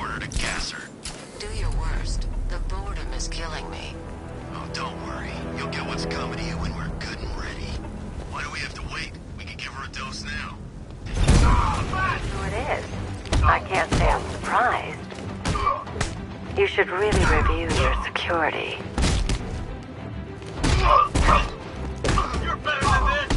order to gas her. Do your worst. The boredom is killing me. Oh, don't worry. You'll get what's coming to you when we're good and ready. Why do we have to wait? We can give her a dose now. So it is. I can't say I'm surprised. You should really review your security. You're better than this!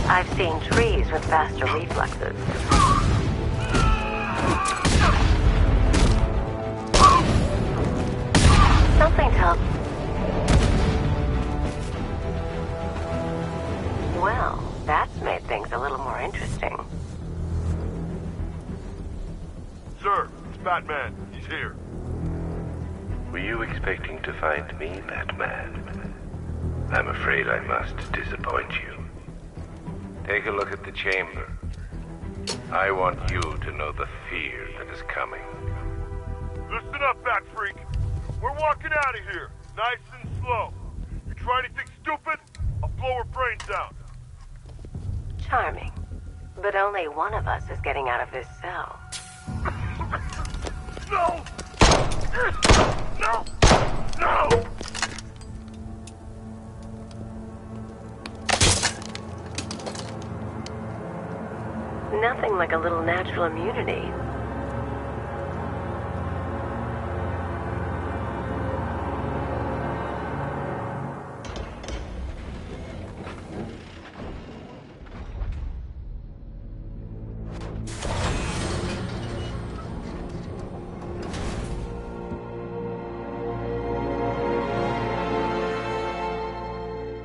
I've seen trees with faster reflexes. Something tells... Well, that's made things a little more interesting. Sir, it's Batman. He's here. Were you expecting to find me, Batman? I'm afraid I must disappoint you. Take a look at the chamber. I want you to know the fear that is coming. Listen up, Bat Freak. We're walking out of here, nice and slow. You try anything stupid, I'll blow her brains out. Charming. But only one of us is getting out of this cell. No! No! No! Nothing like a little natural immunity.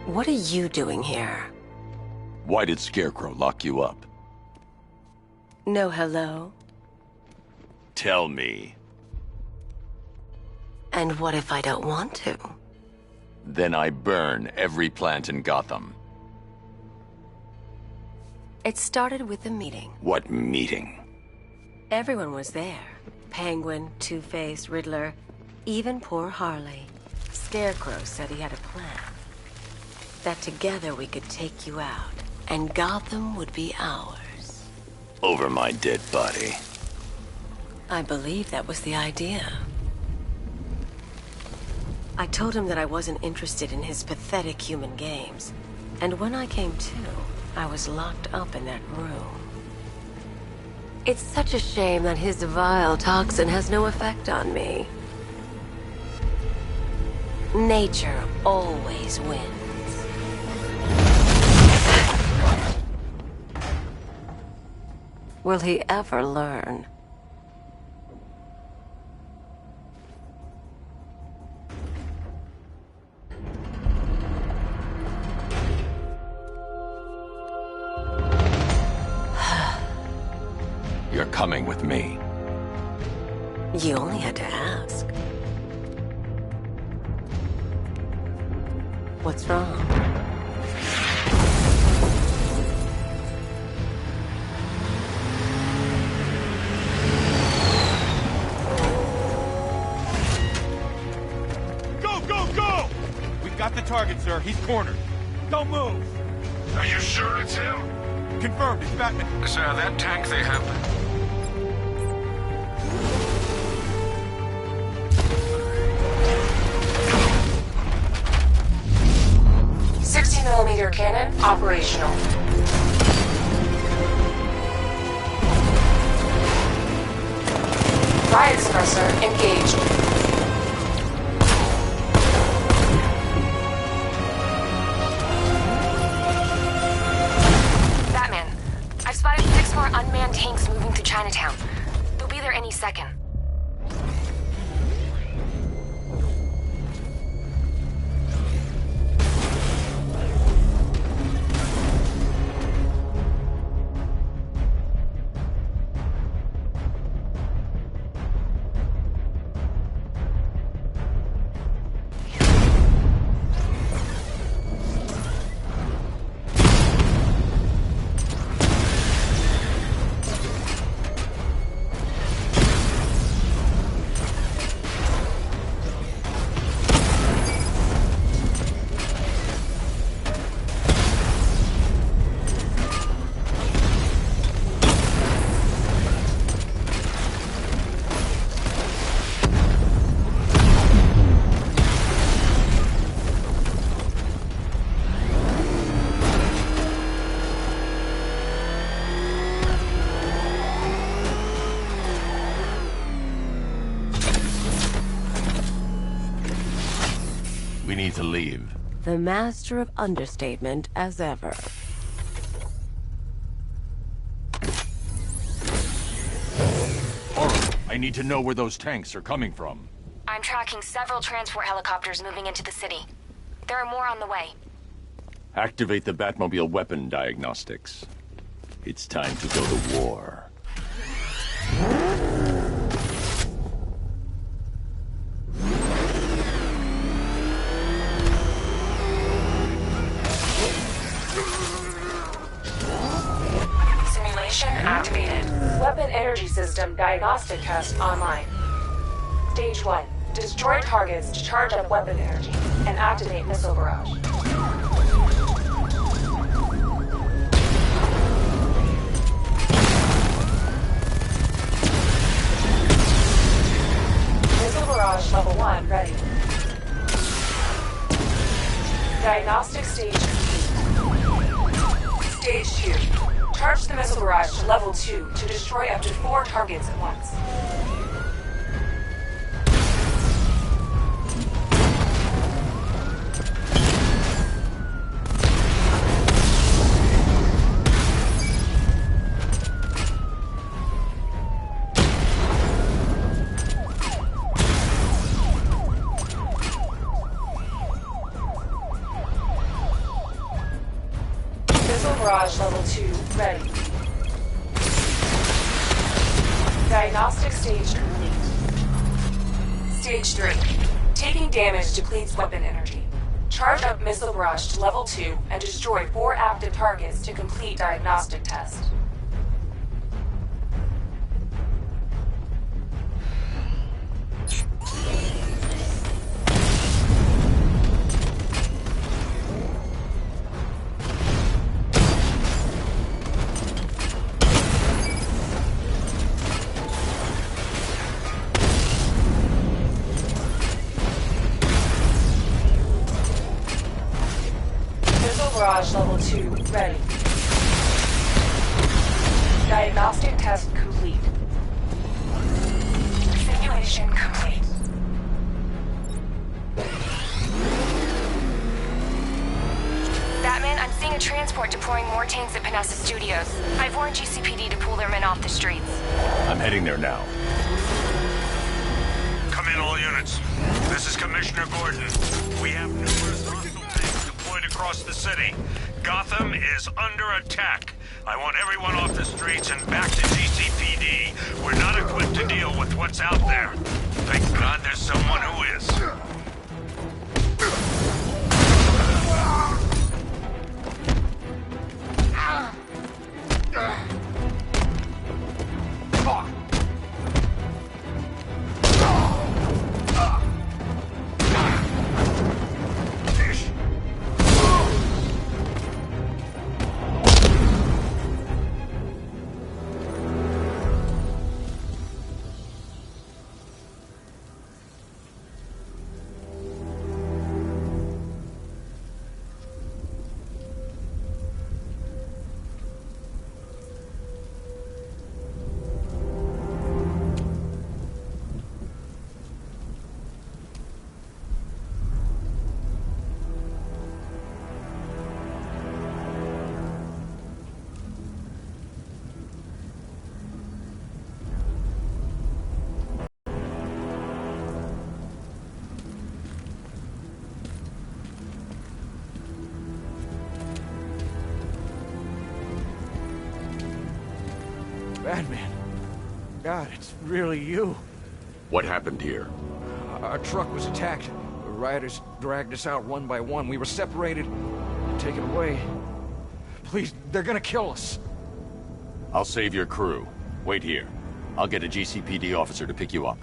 What are you doing here? Why did Scarecrow lock you up? No hello? Tell me. And what if I don't want to? Then I burn every plant in Gotham. It started with a meeting. What meeting? Everyone was there. Penguin, Two-Face, Riddler, even poor Harley. Scarecrow said he had a plan. That together we could take you out, and Gotham would be ours. Over my dead body. I believe that was the idea. I told him that I wasn't interested in his pathetic human games. And when I came to, I was locked up in that room. It's such a shame that his vile toxin has no effect on me. Nature always wins. Will he ever learn? You're coming with me. You only had to ask. What's wrong? Got the target, sir. He's cornered. Don't move. Are you sure it's him? Confirmed. It's Batman. Sir, that tank they have... 60mm cannon operational. Riot suppressor engaged. More unmanned tanks moving through Chinatown. They'll be there any second. me to leave. The master of understatement as ever. I need to know where those tanks are coming from. I'm tracking several transport helicopters moving into the city. There are more on the way. Activate the Batmobile weapon diagnostics. It's time to go to war. Simulation activated. Weapon energy system diagnostic test online. Stage 1. Destroy targets to charge up weapon energy and activate missile barrage. Missile barrage level 1 ready. Diagnostic stage complete. Stage 2. Charge the missile barrage to level 2 to destroy up to 4 targets at once. Barrage level 2 ready. Diagnostic stage complete. Stage 3. Taking damage depletes weapon energy. Charge up missile barrage to level 2 and destroy 4 active targets to complete diagnostic test. Barrage level 2 ready. Diagnostic test complete. Simulation complete. Batman, I'm seeing a transport deploying more tanks at Panessa Studios. I've warned GCPD to pull their men off the streets. I'm heading there now. Come in, all units. This is Commissioner Gordon. We have numerous hostile tanks deployed across the city. Gotham is under attack. I want everyone off the streets and back to GCPD. We're not equipped to deal with what's out there. Thank God there's someone who is. Batman. God, it's really you. What happened here? Our truck was attacked. The rioters dragged us out one by one. We were separated, taken away. Please, they're gonna kill us. I'll save your crew. Wait here. I'll get a GCPD officer to pick you up.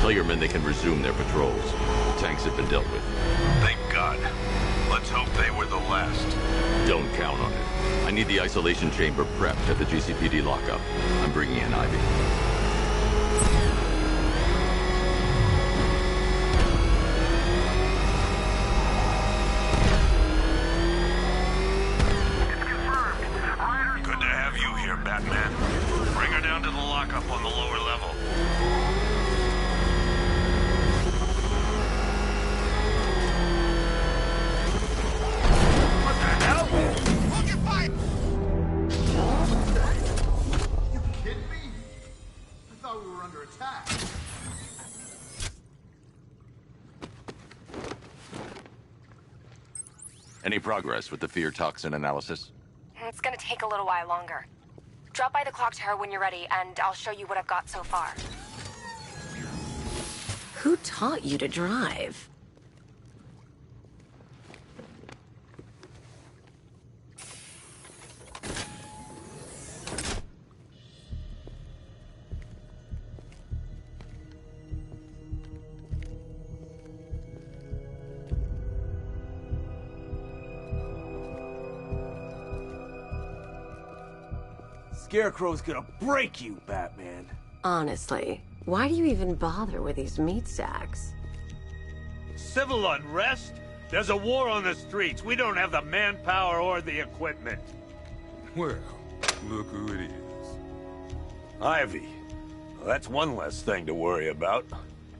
Tell your men they can resume their patrols. The tanks have been dealt with. Thank God. Let's hope they were the last. Don't count on it. I need the isolation chamber prepped at the GCPD lockup. I'm bringing in Ivy. Good to have you here, Batman. Bring her down to the lockup on the lower level. What the hell? Hold your pipe! You kidding me? I thought we were under attack. Any progress with the fear toxin analysis? It's gonna take a little while longer. Drop by the clock tower when you're ready, and I'll show you what I've got so far. Who taught you to drive? Scarecrow's gonna break you, Batman. Honestly, why do you even bother with these meat sacks? Civil unrest? There's a war on the streets. We don't have the manpower or the equipment. Well, look who it is. Ivy. Well, that's one less thing to worry about.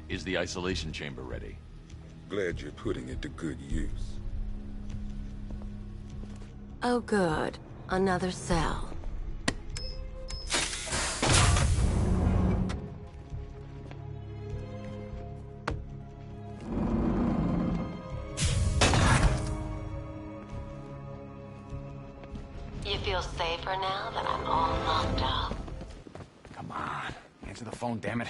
Is the isolation chamber ready? Glad you're putting it to good use. Oh good, another cell. You feel safer now that I'm all locked up? Come on. Answer the phone, damn it.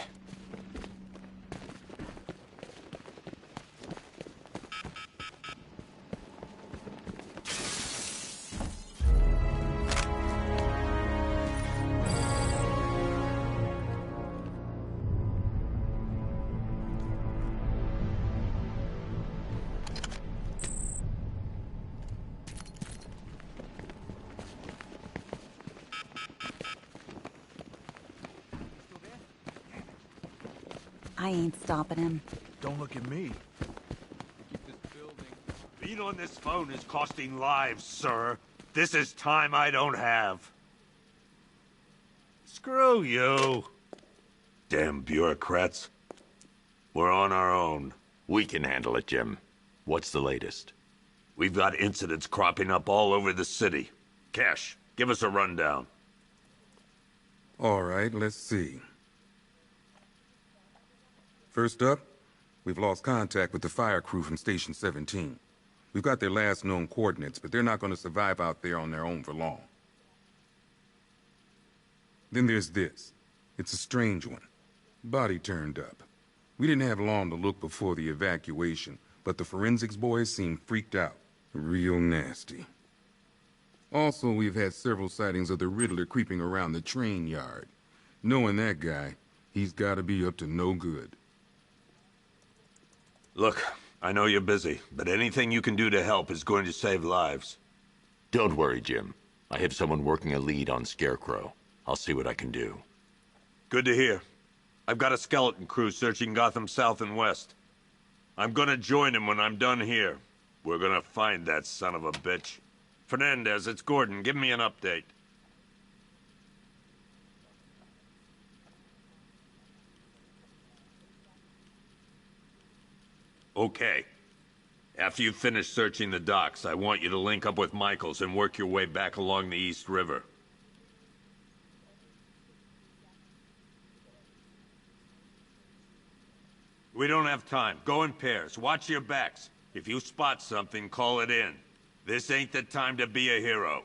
I ain't stopping him. Don't look at me. Being on this phone is costing lives, sir. This is time I don't have. Screw you. Damn bureaucrats. We're on our own. We can handle it, Jim. What's the latest? We've got incidents cropping up all over the city. Cash, give us a rundown. All right, let's see. First up, we've lost contact with the fire crew from Station 17. We've got their last known coordinates, but they're not going to survive out there on their own for long. Then there's this. It's a strange one. Body turned up. We didn't have long to look before the evacuation, but the forensics boys seem freaked out. Real nasty. Also, we've had several sightings of the Riddler creeping around the train yard. Knowing that guy, he's got to be up to no good. Look, I know you're busy, but anything you can do to help is going to save lives. Don't worry, Jim. I have someone working a lead on Scarecrow. I'll see what I can do. Good to hear. I've got a skeleton crew searching Gotham South and West. I'm gonna join him when I'm done here. We're gonna find that son of a bitch. Fernandez, it's Gordon. Give me an update. Okay. After you finish searching the docks, I want you to link up with Michaels and work your way back along the East River. We don't have time. Go in pairs. Watch your backs. If you spot something, call it in. This ain't the time to be a hero.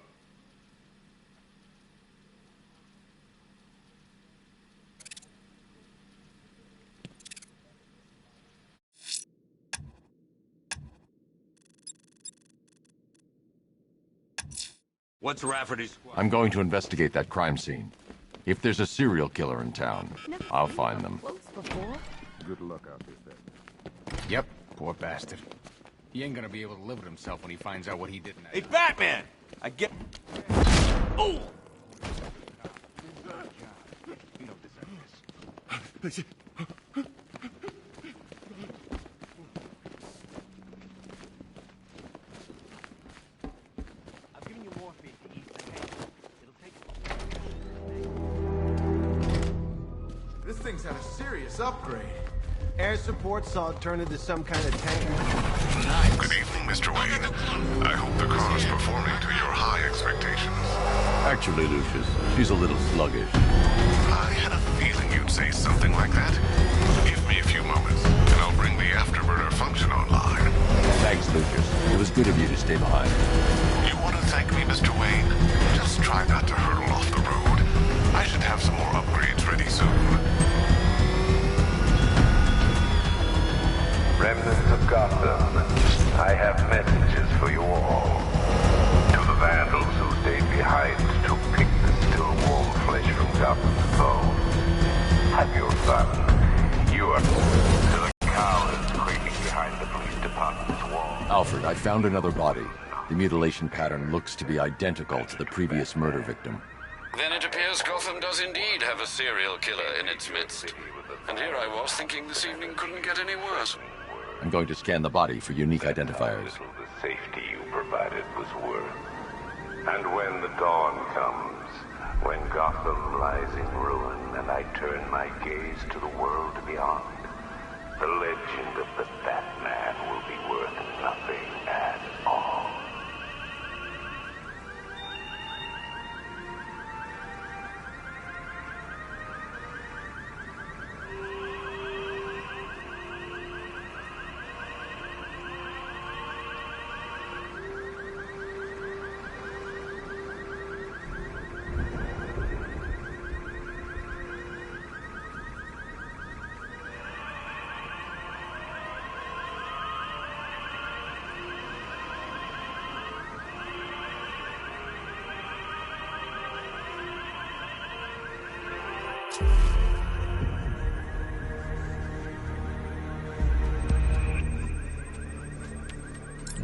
What's Rafferty's? I'm going to investigate that crime scene. If there's a serial killer in town, I'll find them. Close before? Good luck out there, Batman. Yep, poor bastard. He ain't gonna be able to live with himself when he finds out what he did in that. Hey, Batman! I get... Oh! You don't deserve this. I'm giving you morphine to ease the pain. It'll take... This thing's had a serious upgrade. Air support saw it turn into some kind of tank. Nice. Good evening, Mr. Wayne. I hope the car is performing to your high expectations. Actually, Lucius, she's a little sluggish. I had a feeling you'd say something like that. Give me a few moments, and I'll bring the afterburner function online. Thanks, Lucius. It was good of you to stay behind. You want to thank me, Mr. Wayne? Just try not to hurtle off the road. I should have some more upgrades ready soon. Remnants of Gotham, I have messages for you all. To the vandals who stayed behind to pick the still warm flesh from Gotham's bones. Have your fun. You are to the cowards creeping behind the police department's wall. Alfred, I found another body. The mutilation pattern looks to be identical to the previous murder victim. Then it appears Gotham does indeed have a serial killer in its midst. And here I was thinking this evening couldn't get any worse. I'm going to scan the body for unique identifiers. The safety you provided was worth. And when the dawn comes, when Gotham lies in ruin and I turn my gaze to the world beyond, the legend of the Batman will be worth nothing at all.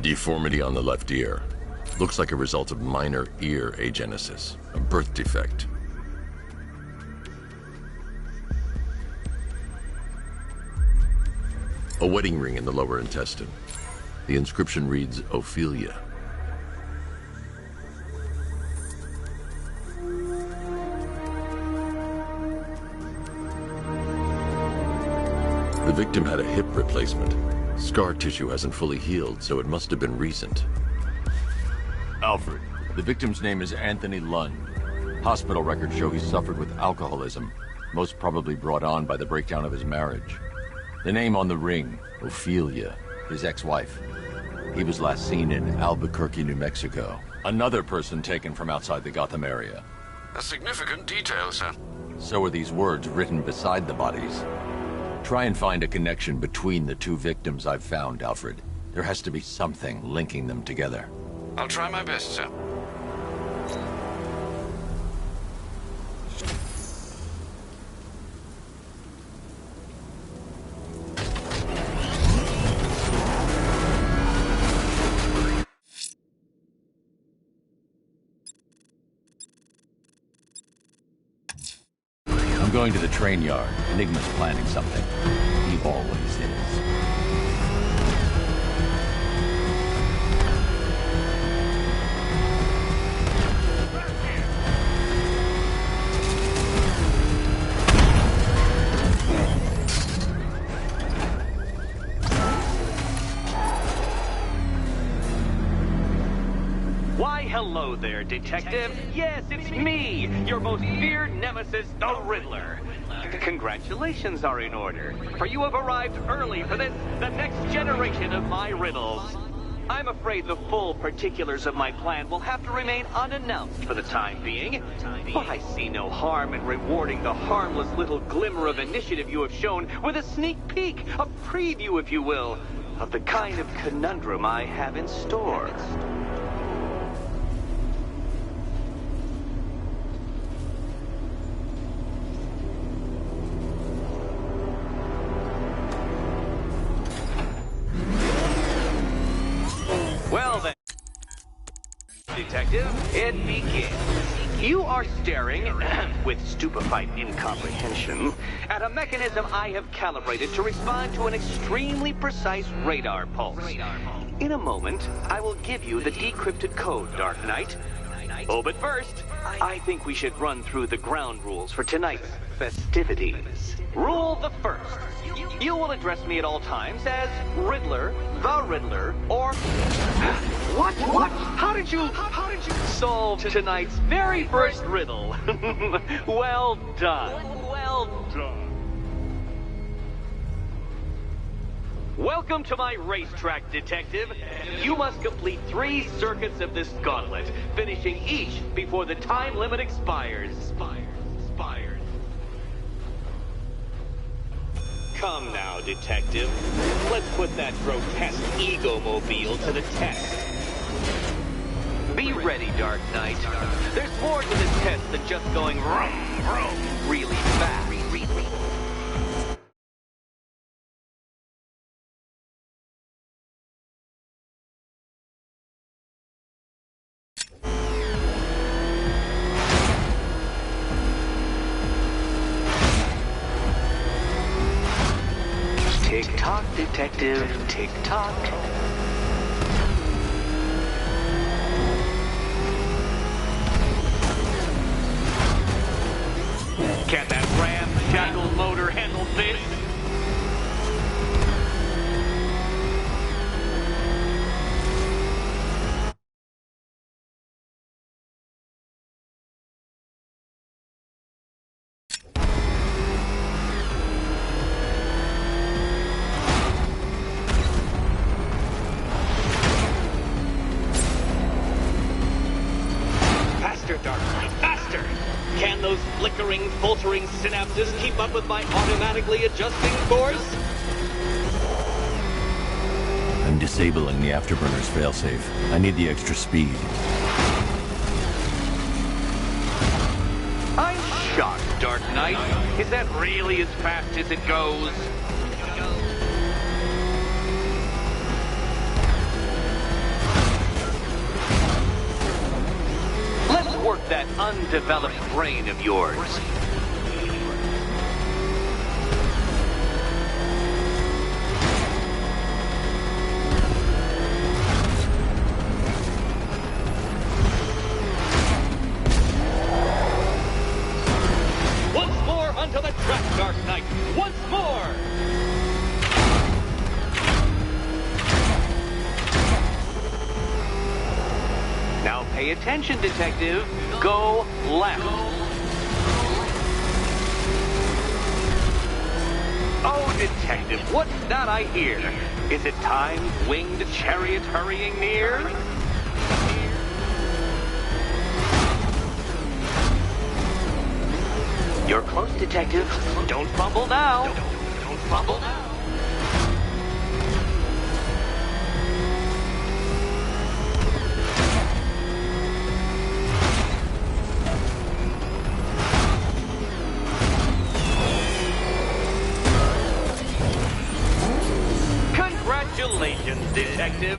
Deformity on the left ear. Looks like a result of minor ear agenesis, a birth defect. A wedding ring in the lower intestine. The inscription reads, Ophelia. The victim had a hip replacement. Scar tissue hasn't fully healed, so it must have been recent. Alfred, the victim's name is Anthony Lund. Hospital records show he suffered with alcoholism, most probably brought on by the breakdown of his marriage. The name on the ring, Ophelia, his ex-wife. He was last seen in Albuquerque, New Mexico. Another person taken from outside the Gotham area. A significant detail, sir. So are these words written beside the bodies. Try and find a connection between the two victims I've found, Alfred. There has to be something linking them together. I'll try my best, sir. I'm going to the train yard. Enigma's planning something. He always is. Why, hello there, Detective. Yes, it's me, your most feared nemesis, the Riddler. Congratulations are in order, for you have arrived early for this, the next generation of my riddles. I'm afraid the full particulars of my plan will have to remain unannounced for the time being, but I see no harm in rewarding the harmless little glimmer of initiative you have shown with a sneak peek, a preview, if you will, of the kind of conundrum I have in store. are staring, with stupefied incomprehension, at a mechanism I have calibrated to respond to an extremely precise radar pulse. In a moment, I will give you the decrypted code, Dark Knight. Oh, but first, I think we should run through the ground rules for tonight's festivities. Rule the first. You will address me at all times as Riddler, the Riddler, or... What? How did you solve tonight's very first riddle? Well done. Welcome to my racetrack, Detective. You must complete 3 circuits of this gauntlet, finishing each before the time limit expires. Come now, Detective. Let's put that grotesque ego-mobile to the test. Be ready, Dark Knight. There's more to this test than just going really fast. Tick-tock, Detective, tick-tock. Can that ramshackle motor handle this? Filtering synapses keep up with my automatically adjusting course? I'm disabling the afterburner's failsafe. I need the extra speed. I'm shocked, Dark Knight. Is that really as fast as it goes? Let's work that undeveloped brain of yours. Once more onto the track, Dark Knight. Once more! Now pay attention, Detective. Go left. Oh, Detective, what's that I hear? Is it Time's winged chariot hurrying near? You're close, Detective. Don't fumble now. Don't fumble now. Congratulations, Detective.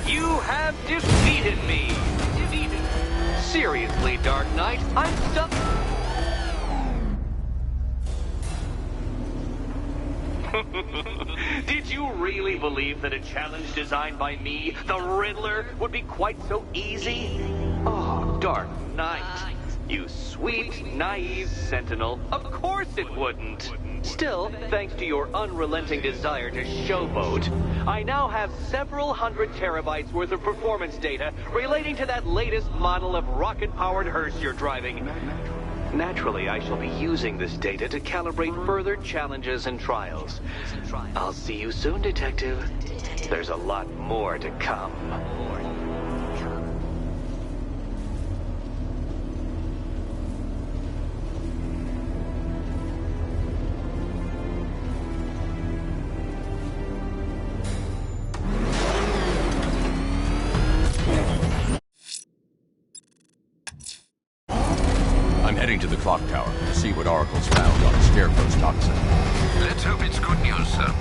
You have defeated me. Seriously, Dark Knight, I'm stuck. Did you really believe that a challenge designed by me, the Riddler, would be quite so easy? Oh, Dark Knight. You sweet, naive sentinel. Of course it wouldn't. Still, thanks to your unrelenting desire to showboat, I now have several hundred terabytes worth of performance data relating to that latest model of rocket-powered hearse you're driving. Naturally, I shall be using this data to calibrate further challenges and trials. I'll see you soon, Detective. There's a lot more to come. to the clock tower to see what Oracle's found on Scarecrow's toxin. Let's hope it's good news, sir.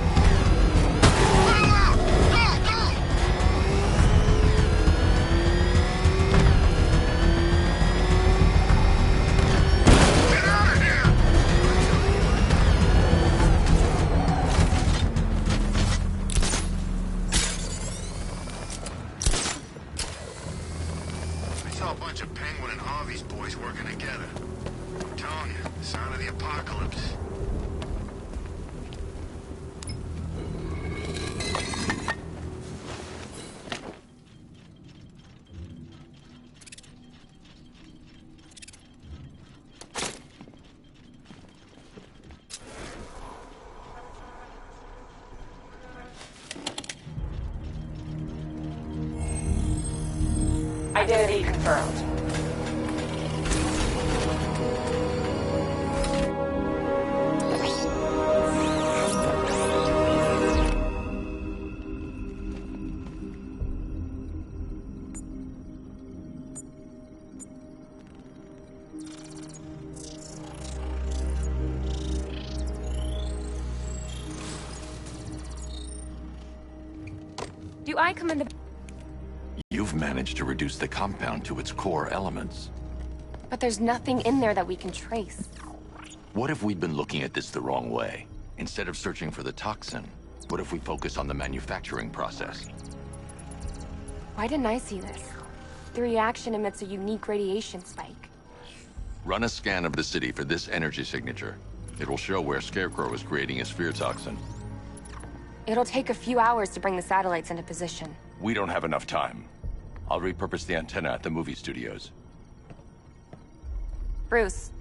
Identity confirmed. Do I come in the... You've managed to reduce the compound to its core elements. But there's nothing in there that we can trace. What if we'd been looking at this the wrong way? Instead of searching for the toxin, what if we focus on the manufacturing process? Why didn't I see this? The reaction emits a unique radiation spike. Run a scan of the city for this energy signature. It will show where Scarecrow is creating his fear toxin. It'll take a few hours to bring the satellites into position. We don't have enough time. I'll repurpose the antenna at the movie studios. Bruce,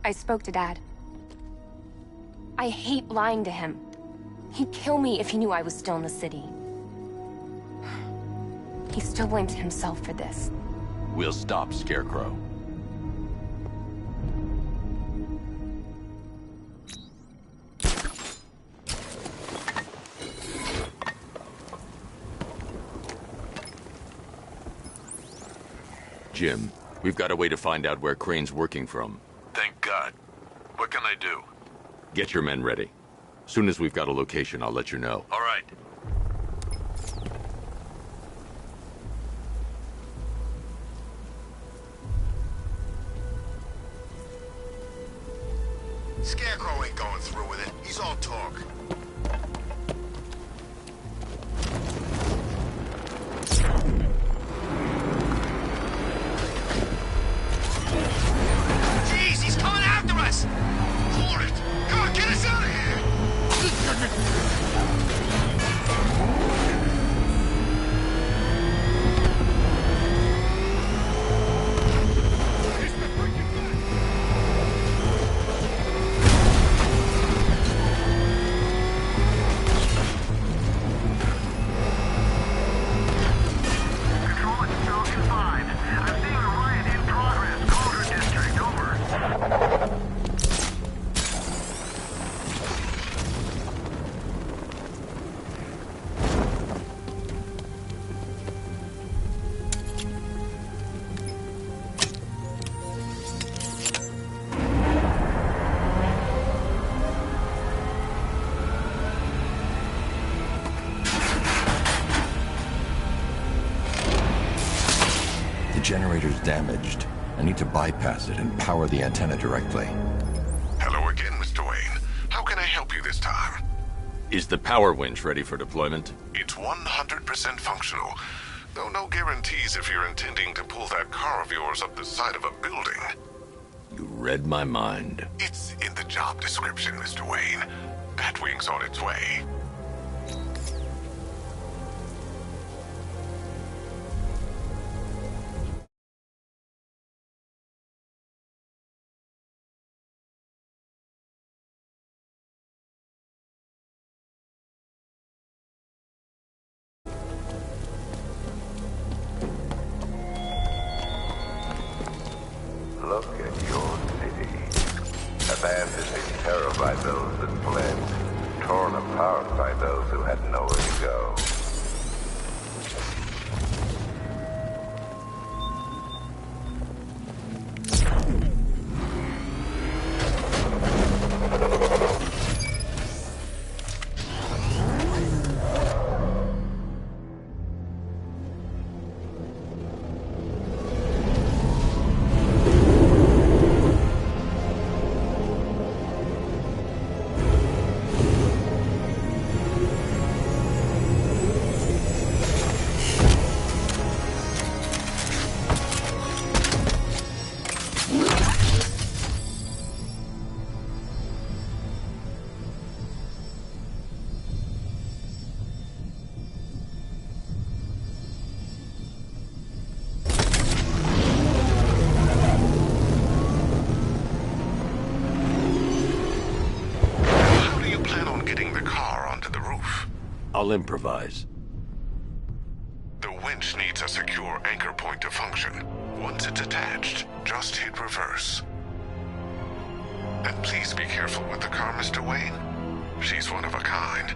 I spoke to Dad. I hate lying to him. He'd kill me if he knew I was still in the city. He still blames himself for this. We'll stop Scarecrow. Jim, we've got a way to find out where Crane's working from. Thank God. What can I do? Get your men ready. Soon as we've got a location, I'll let you know. All right. Scarecrow ain't going through with it. He's all talk. Jeez, he's coming after us! Hold it! Come on, get us out of here! Generator's damaged. I need to bypass it and power the antenna directly. Hello again, Mr. Wayne. How can I help you this time? Is the power winch ready for deployment? It's 100% functional. Though no guarantees if you're intending to pull that car of yours up the side of a building. You read my mind. It's in the job description, Mr. Wayne. Batwing's on its way. Look at your city. Abandoned in terror by those that fled. Torn apart by those who had nowhere to go. I'll improvise. The winch needs a secure anchor point to function. Once it's attached, just hit reverse. And please be careful with the car, Mr. Wayne. She's one of a kind.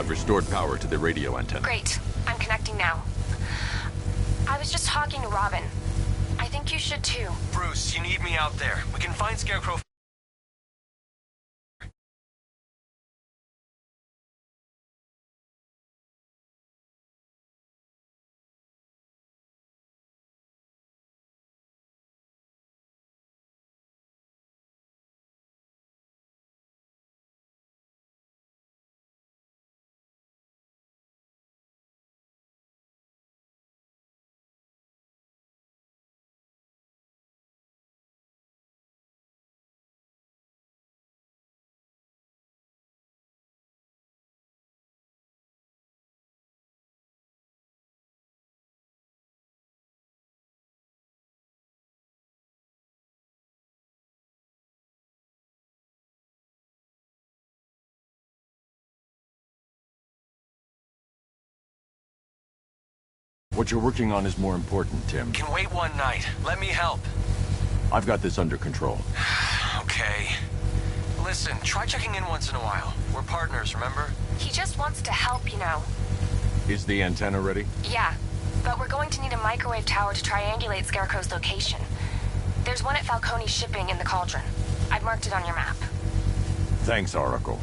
I've restored power to the radio antenna. Great. I'm connecting now. I was just talking to Robin. I think you should too. Bruce, you need me out there. We can find Scarecrow. What you're working on is more important, Tim. Can wait one night. Let me help. I've got this under control. Okay. Listen, try checking in once in a while. We're partners, remember? He just wants to help, you know. Is the antenna ready? Yeah, but we're going to need a microwave tower to triangulate Scarecrow's location. There's one at Falcone's shipping in the Cauldron. I've marked it on your map. Thanks, Oracle.